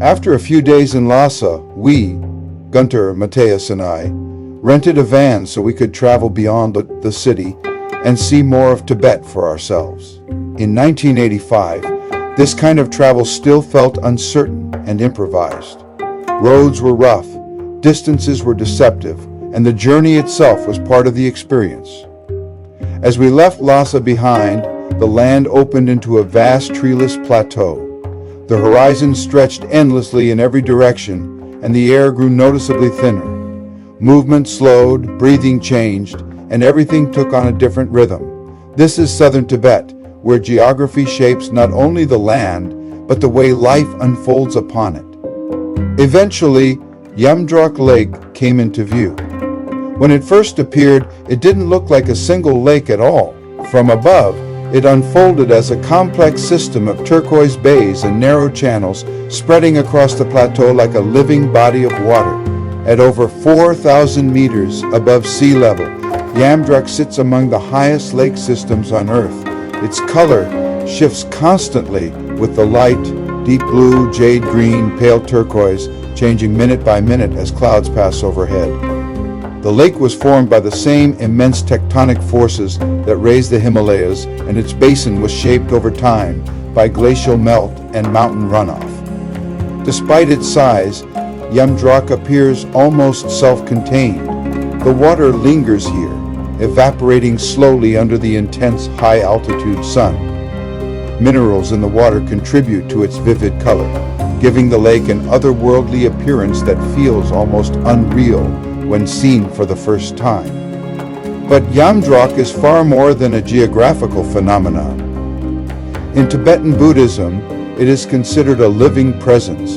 After a few days in Lhasa, we, Günter, Mateus, and I, rented a van so we could travel beyond the city and see more of Tibet for ourselves. In 1985, this kind of travel still felt uncertain and improvised. Roads were rough, distances were deceptive, and the journey itself was part of the experience. As we left Lhasa behind, the land opened into a vast treeless plateau. The horizon stretched endlessly in every direction, and the air grew noticeably thinner. Movement slowed, breathing changed, and everything took on a different rhythm. This is southern Tibet, where geography shapes not only the land, but the way life unfolds upon it. Eventually, Yamdrok Lake came into view. When it first appeared, it didn't look like a single lake at all. From above, it unfolded as a complex system of turquoise bays and narrow channels spreading across the plateau like a living body of water. At over 4,000 meters above sea level, Yamdrok sits among the highest lake systems on Earth. Its color shifts constantly with the light, deep blue, jade green, pale turquoise, changing minute by minute as clouds pass overhead. The lake was formed by the same immense tectonic forces that raised the Himalayas, and its basin was shaped over time by glacial melt and mountain runoff. Despite its size, Yamdrok appears almost self-contained. The water lingers here, evaporating slowly under the intense high-altitude sun. Minerals in the water contribute to its vivid color, giving the lake an otherworldly appearance that feels almost unreal when seen for the first time. But Yamdrok is far more than a geographical phenomenon. In Tibetan Buddhism, it is considered a living presence.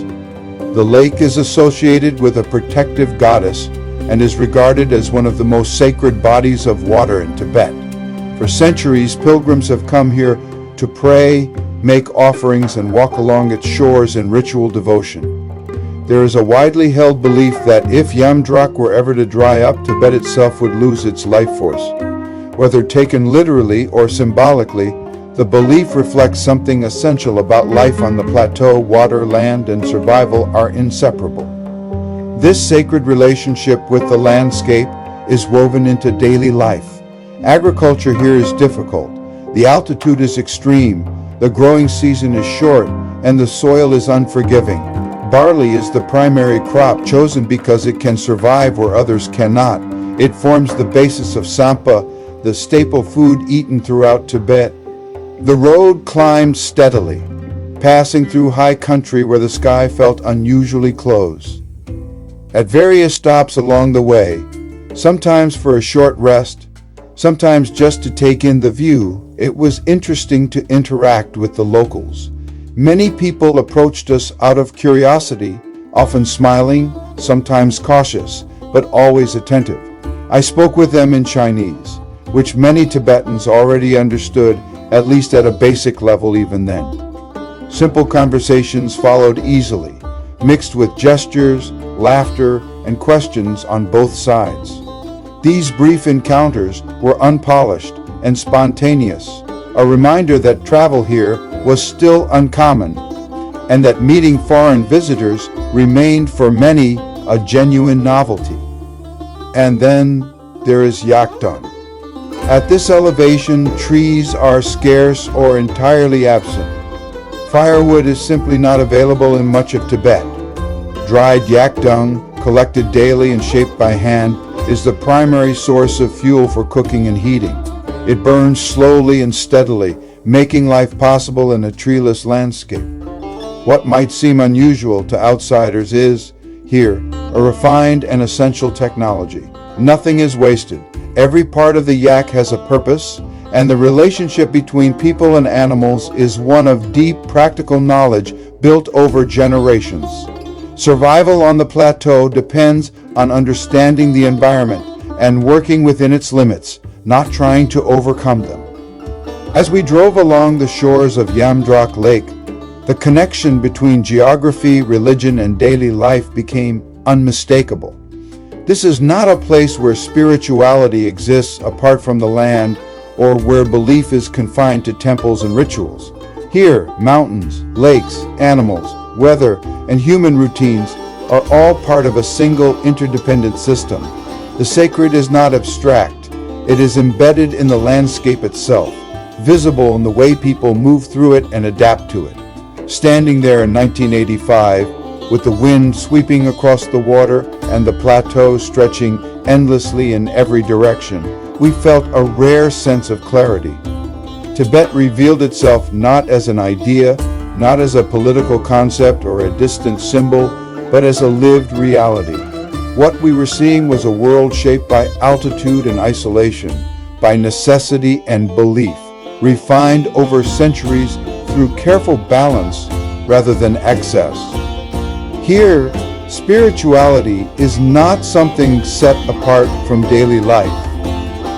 The lake is associated with a protective goddess and is regarded as one of the most sacred bodies of water in Tibet. For centuries, pilgrims have come here to pray, make offerings, and walk along its shores in ritual devotion. There is a widely held belief that if Yamdrok were ever to dry up, Tibet itself would lose its life force. Whether taken literally or symbolically, the belief reflects something essential about life on the plateau. Water, land, and survival are inseparable. This sacred relationship with the landscape is woven into daily life. Agriculture here is difficult. The altitude is extreme, the growing season is short, and the soil is unforgiving. Barley is the primary crop, chosen because it can survive where others cannot. It forms the basis of sampa, the staple food eaten throughout Tibet. The road climbed steadily, passing through high country where the sky felt unusually close. At various stops along the way, sometimes for a short rest, sometimes just to take in the view, it was interesting to interact with the locals. Many people approached us out of curiosity, often smiling, sometimes cautious, but always attentive. I spoke with them in Chinese, which many Tibetans already understood, at least at a basic level even then. Simple conversations followed easily, mixed with gestures, laughter, and questions on both sides. These brief encounters were unpolished and spontaneous, a reminder that travel here was still uncommon, and that meeting foreign visitors remained for many a genuine novelty. And then there is Yakdong. At this elevation, trees are scarce or entirely absent. Firewood is simply not available in much of Tibet. Dried yak dung, collected daily and shaped by hand, is the primary source of fuel for cooking and heating. It burns slowly and steadily, making life possible in a treeless landscape. What might seem unusual to outsiders is, here, a refined and essential technology. Nothing is wasted. Every part of the yak has a purpose, and the relationship between people and animals is one of deep practical knowledge built over generations. Survival on the plateau depends on understanding the environment and working within its limits, not trying to overcome them. As we drove along the shores of Yamdrok Lake, the connection between geography, religion, and daily life became unmistakable. This is not a place where spirituality exists apart from the land or where belief is confined to temples and rituals. Here, mountains, lakes, animals, weather, and human routines are all part of a single interdependent system. The sacred is not abstract. It is embedded in the landscape itself, visible in the way people move through it and adapt to it. Standing there in 1985, with the wind sweeping across the water and the plateau stretching endlessly in every direction, we felt a rare sense of clarity. Tibet revealed itself not as an idea, not as a political concept or a distant symbol, but as a lived reality. What we were seeing was a world shaped by altitude and isolation, by necessity and belief, refined over centuries through careful balance rather than excess. Here, spirituality is not something set apart from daily life.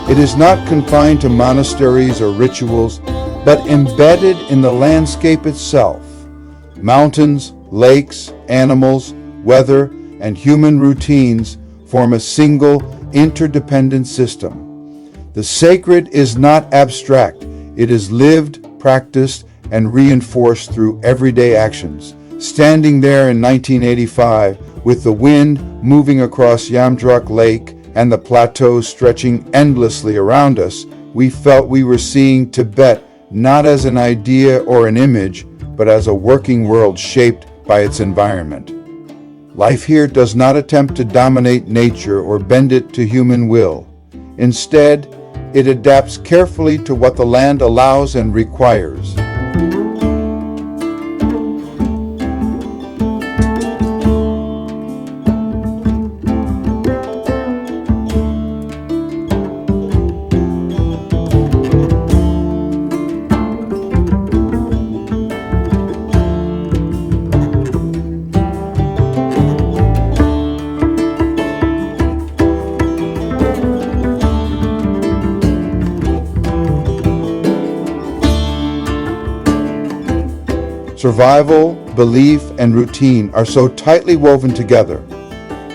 It is not confined to monasteries or rituals, but embedded in the landscape itself. Mountains, lakes, animals, weather, and human routines form a single, interdependent system. The sacred is not abstract. It is lived, practiced, and reinforced through everyday actions. Standing there in 1985, with the wind moving across Yamdrok Lake and the plateau stretching endlessly around us, we felt we were seeing Tibet not as an idea or an image, but as a working world shaped by its environment. Life here does not attempt to dominate nature or bend it to human will. Instead, it adapts carefully to what the land allows and requires. Survival, belief, and routine are so tightly woven together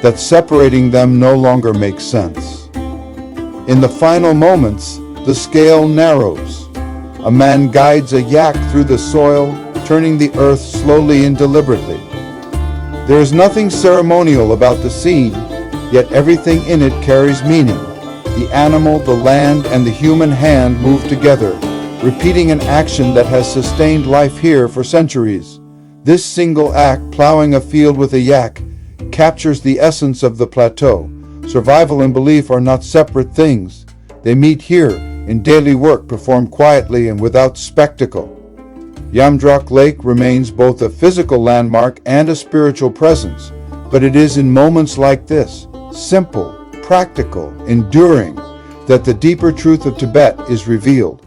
that separating them no longer makes sense. In the final moments, the scale narrows. A man guides a yak through the soil, turning the earth slowly and deliberately. There is nothing ceremonial about the scene, yet everything in it carries meaning. The animal, the land, and the human hand move together, repeating an action that has sustained life here for centuries. This single act, plowing a field with a yak, captures the essence of the plateau. Survival and belief are not separate things. They meet here in daily work performed quietly and without spectacle. Yamdrok Lake remains both a physical landmark and a spiritual presence, but it is in moments like this, simple, practical, enduring, that the deeper truth of Tibet is revealed.